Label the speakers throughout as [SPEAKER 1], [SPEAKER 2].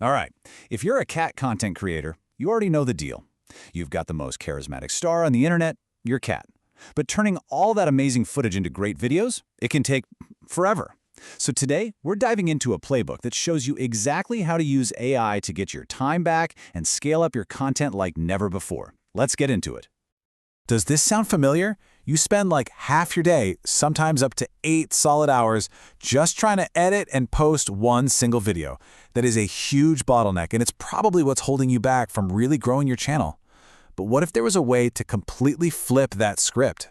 [SPEAKER 1] All right, if you're a cat content creator, you already know the deal. You've got the most charismatic star on the internet, your cat. But turning all that amazing footage into great videos, it can take forever. So today, we're diving into a playbook that shows you exactly how to use AI to get your time back and scale up your content like never before. Let's get into it. Does this sound familiar? You spend like half your day, sometimes up to 8 solid hours, just trying to edit and post one single video. That is a huge bottleneck, and it's probably what's holding you back from really growing your channel. But what if there was a way to completely flip that script?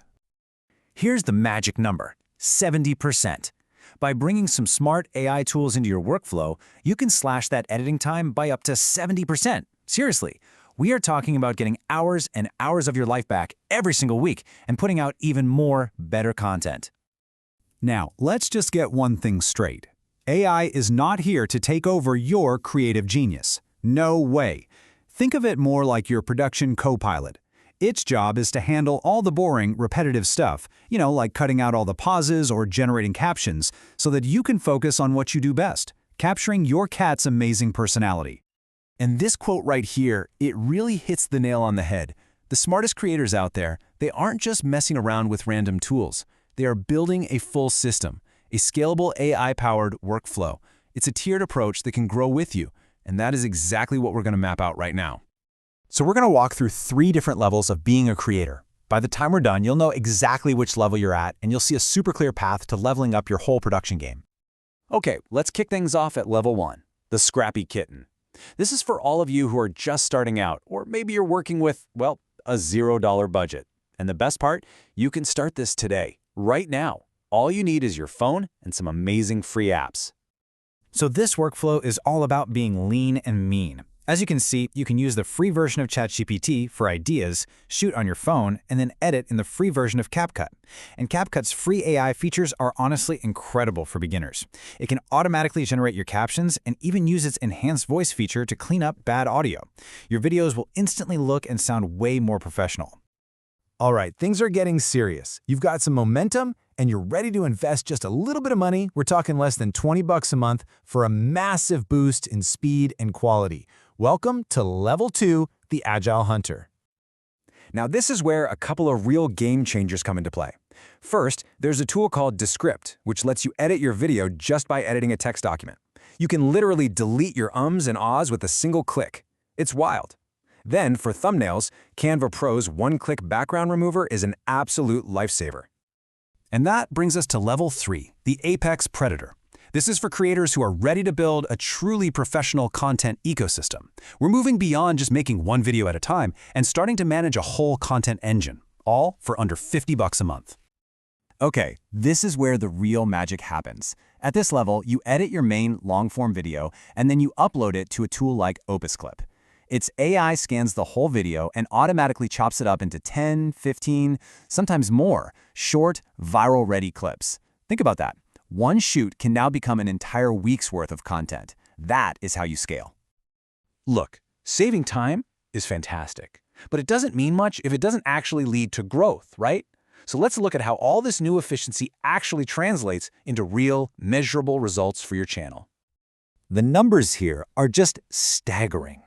[SPEAKER 2] Here's the magic number, 70%. By bringing some smart AI tools into your workflow, you can slash that editing time by up to 70%. Seriously, we are talking about getting hours and hours of your life back every single week and putting out even more better content.
[SPEAKER 1] Now, let's just get one thing straight. AI is not here to take over your creative genius. No way. Think of it more like your production co-pilot. Its job is to handle all the boring, repetitive stuff, like cutting out all the pauses or generating captions, so that you can focus on what you do best, capturing your cat's amazing personality.
[SPEAKER 2] And this quote right here, it really hits the nail on the head. The smartest creators out there, they aren't just messing around with random tools. They are building a full system, a scalable AI-powered workflow. It's a tiered approach that can grow with you, and that is exactly what we're going to map out right now.
[SPEAKER 1] So we're going to walk through 3 different levels of being a creator. By the time we're done, you'll know exactly which level you're at, and you'll see a super clear path to leveling up your whole production game.
[SPEAKER 2] Okay, let's kick things off at level 1, the Scrappy Kitten. This is for all of you who are just starting out, or maybe you're working with, well, a $0 budget. And the best part, you can start this today, right now. All you need is your phone and some amazing free apps.
[SPEAKER 1] So this workflow is all about being lean and mean. As you can see, you can use the free version of ChatGPT for ideas, shoot on your phone, and then edit in the free version of CapCut. And CapCut's free AI features are honestly incredible for beginners. It can automatically generate your captions and even use its enhanced voice feature to clean up bad audio. Your videos will instantly look and sound way more professional. All right, things are getting serious. You've got some momentum, and you're ready to invest just a little bit of money. We're talking less than $20 a month for a massive boost in speed and quality. Welcome to Level 2, the Agile Hunter.
[SPEAKER 2] Now this is where a couple of real game changers come into play. First, there's a tool called Descript, which lets you edit your video just by editing a text document. You can literally delete your ums and ahs with a single click. It's wild. Then, for thumbnails, Canva Pro's one-click background remover is an absolute lifesaver.
[SPEAKER 1] And that brings us to Level 3, the Apex Predator. This is for creators who are ready to build a truly professional content ecosystem. We're moving beyond just making one video at a time and starting to manage a whole content engine, all for under $50 a month.
[SPEAKER 2] Okay, this is where the real magic happens. At this level, you edit your main long-form video and then you upload it to a tool like OpusClip. Its AI scans the whole video and automatically chops it up into 10, 15, sometimes more, short, viral-ready clips. Think about that. One shoot can now become an entire week's worth of content. That is how you scale.
[SPEAKER 1] Look, saving time is fantastic, but it doesn't mean much if it doesn't actually lead to growth, right? So let's look at how all this new efficiency actually translates into real, measurable results for your channel. The numbers here are just staggering.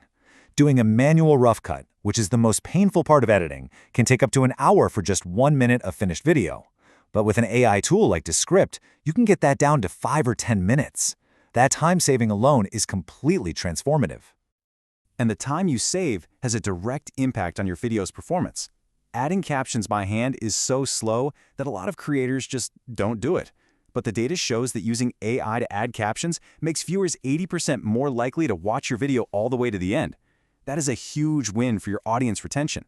[SPEAKER 1] Doing a manual rough cut, which is the most painful part of editing, can take up to an hour for just 1 minute of finished video. But with an AI tool like Descript, you can get that down to 5 or 10 minutes. That time saving alone is completely transformative.
[SPEAKER 2] And the time you save has a direct impact on your video's performance. Adding captions by hand is so slow that a lot of creators just don't do it. But the data shows that using AI to add captions makes viewers 80% more likely to watch your video all the way to the end. That is a huge win for your audience retention.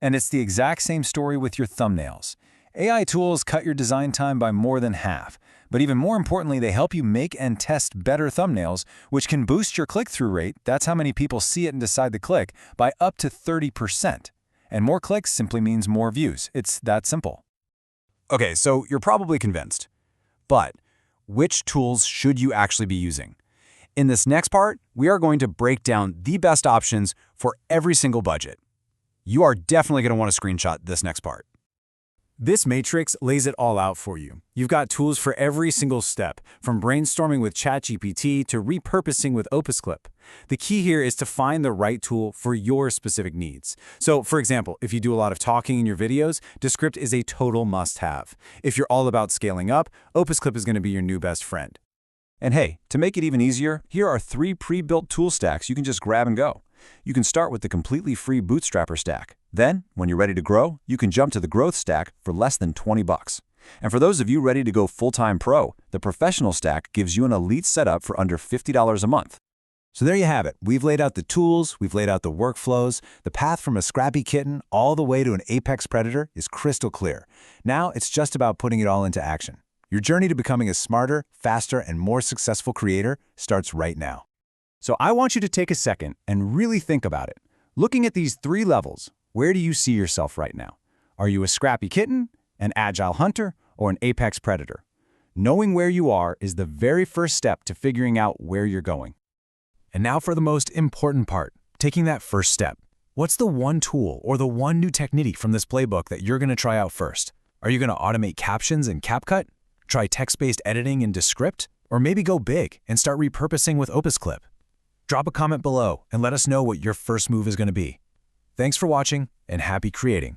[SPEAKER 1] And it's the exact same story with your thumbnails. AI tools cut your design time by more than half, but even more importantly, they help you make and test better thumbnails, which can boost your click-through rate, that's how many people see it and decide to click, by up to 30%. And more clicks simply means more views. It's that simple. Okay, so you're probably convinced. But which tools should you actually be using? In this next part, we are going to break down the best options for every single budget. You are definitely going to want to screenshot this next part. This matrix lays it all out for you. You've got tools for every single step, from brainstorming with ChatGPT to repurposing with OpusClip. The key here is to find the right tool for your specific needs. So, for example, if you do a lot of talking in your videos, Descript is a total must-have. If you're all about scaling up, OpusClip is going to be your new best friend.
[SPEAKER 3] And hey, to make it even easier, here are 3 pre-built tool stacks you can just grab and go. You can start with the completely free Bootstrapper stack. Then, when you're ready to grow, you can jump to the Growth stack for less than 20 bucks. And for those of you ready to go full-time pro, the Professional stack gives you an elite setup for under $50 a month.
[SPEAKER 1] So there you have it. We've laid out the tools, we've laid out the workflows. The path from a Scrappy Kitten all the way to an apex predator is crystal clear. Now it's just about putting it all into action. Your journey to becoming a smarter, faster, and more successful creator starts right now. So I want you to take a second and really think about it. Looking at these 3 levels, where do you see yourself right now? Are you a Scrappy Kitten, an Agile Hunter, or an apex predator? Knowing where you are is the very first step to figuring out where you're going. And now for the most important part, taking that first step. What's the one tool or the one new technique from this playbook that you're going to try out first? Are you going to automate captions in CapCut? Try text-based editing in Descript? Or maybe go big and start repurposing with OpusClip? Drop a comment below and let us know what your first move is going to be. Thanks for watching and happy creating.